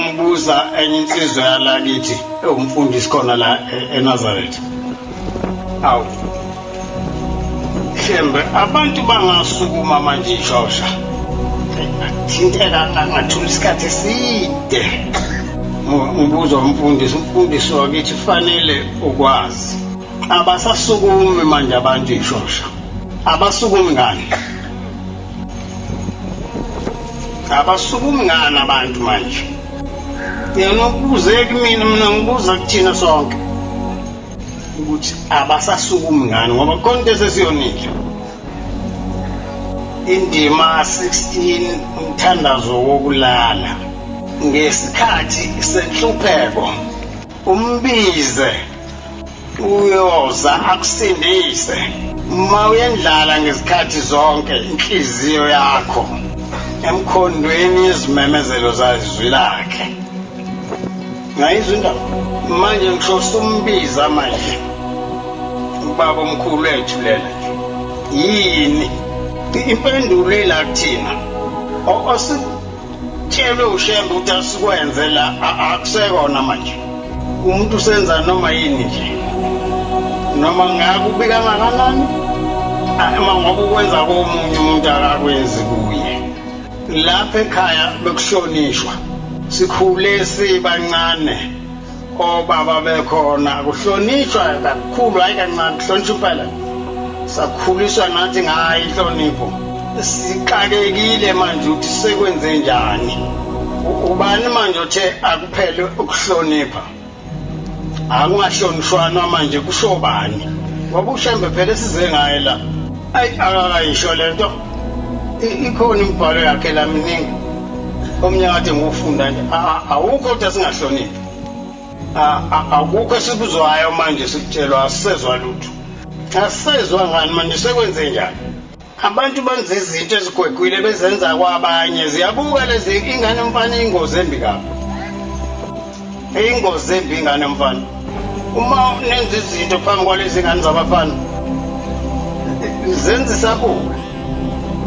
ngibuza enye insizwa yalakithi ewumfundisi khona la eNazaretha. Awu. Shembe abantu bangasukuma manje ishosha. Thinteka ngathula isikhathi eside. Ngibuza umfundisi wakithi kufanele ukwazi. Abasasukumi manje abantu ishosha. Abasukumi ngani? Abasukumi ngani abantu manje? Yena ubuze kimi mina ngibuza kuthina sonke. Ukuthi abasasukumi ngani ngoba konke sesiyonile. Indima 16 umthandazo wokulala ngesikhathi senhlupheko umbize uyoza akusindise uma uyendlala ngesikhathi zonke inhliziyo yakho emkhondweni izimemezelo zazizwi lakhe ngayizwa indaba manje ngisho sumbiza manje ubaba omkhulu wethu lela yini impendulo ila kuthina ositshele ushembe ukuthi asikwenze la akusekona manje umuntu usenza noma yini nje noma ngakubika kangakanani uma ngoba ukwenza komunye umuntu akakwenzi kuye lapha ekhaya bekuhlonishwa sikhule sibancane obaba bekhona kuhlonishwa kakhulu hayi kancane kuhlonishwa phela sakhuliswa nathi ngayo inhlonipho siqakekile manje ukuthi sekwenze njani ubani manje othe akuphele ukuhlonipha akungahlonishwana manje kushobani ngoba ushembe phela size ngaye la ayi akayisho lento ikhona imibhalo yakhe la miningi omnyaka kade ngufunda nje awukho ukuthi singahloniphi akukho sikuzwayo manje sikutshelwa asizwa lutho asizwa ngani manje sekwenze njani abantu benza izinto ezigwegwile bezenza kwabanye ziyabuka lezi ingane mfana ingozi embi kabi ingozi embi ingane mfana uma nenza izinto phambi kwalezi ngane zabafana zenza isabuka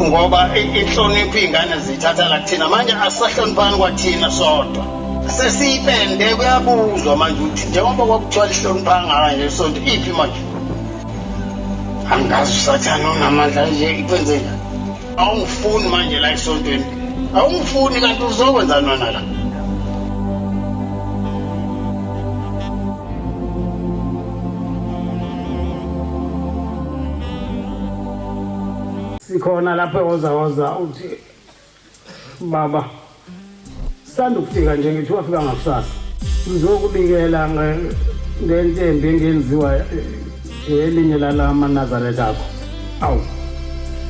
ngoba inhlonipho ingane zithatha la kuthina manje asahloniphani kwathina sodwa sesipende kuyabuzwa manje ukuthi njengoba kwakuthiwa lihloniphanga kanje sonto iphi manje angazi usathana unamandla nje ikwenze njani awungifuni manje la esontweni awungifuni kanti uzokwenza nona la sikhona lapha woza uthi baba sanda ukufika nje ngithi wafika ngakusasa ngizokubikela ngentembi engenziwa elinye lalama Nazaretha akho awu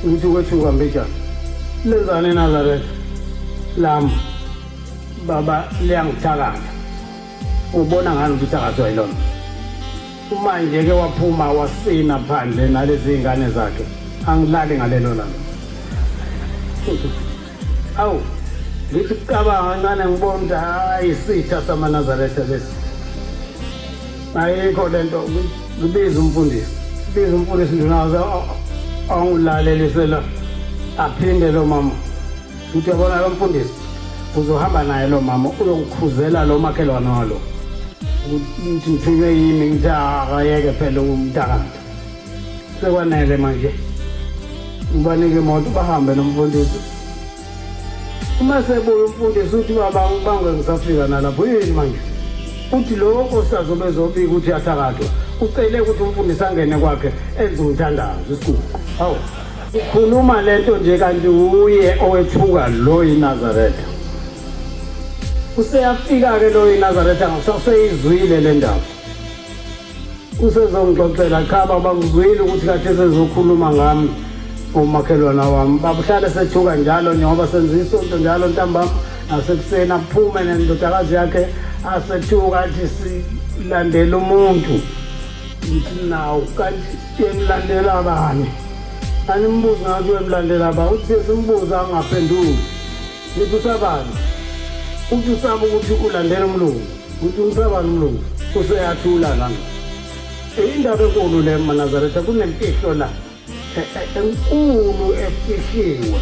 ngithi kwethuka mbejana lenzane Nazaretha lami baba liyangithakala ubona ngani ukuthi akathwa yilona manje ke waphuma wasina phandle nalezi ingane zakhe angilali ngalelo langa awu ngithi cabanga kancane ngibona ukuthi hayi isitha sama Nazaretha lesi ayikho lento ngibiza umfundisi ndinazo angulalelisela aphinde lo mama uthi yabona lo mfundisi uzohamba naye lo mama uyongikhuzela lo makhelwane walo ukuthi ngithiwe yini ngithi akayeke phela umntakana sekwanele manje ngibanike imoto bahambe nomfundisi uma sebuya umfundisi uthi baba ngibange ngisafika nalapho yini manje uthi lokho sazobezobika ukuthi yathakathwa ucele ukuthi umfundisi angene kwakhe enze umthandazo isikhulu hawu ukhuluma lento nje kanti uye owethuka lo iNazaretha useyafika ke lo iNazaretha ngisaseyizwile le ndaba usezongixoxela cha baba ngizwile ukuthi kathi sezokhuluma ngami umakhelwana wami babuhlale sethuka njalo njengoba senza isonto njalo ntambama nasekuseni aphume nendodakazi yakhe asethuka athi silandela umuntu ngithi nawu kanti yemlandela bani animbuza ngathi wemlandela ba uthi simbuza angaphenduli ngithi usabani uthi usaba ukuthi ulandela umlungu uthi usabani umlungu useyathula lana indaba enkulu le eNazaretha kunemfihlo la enkulu efihliwe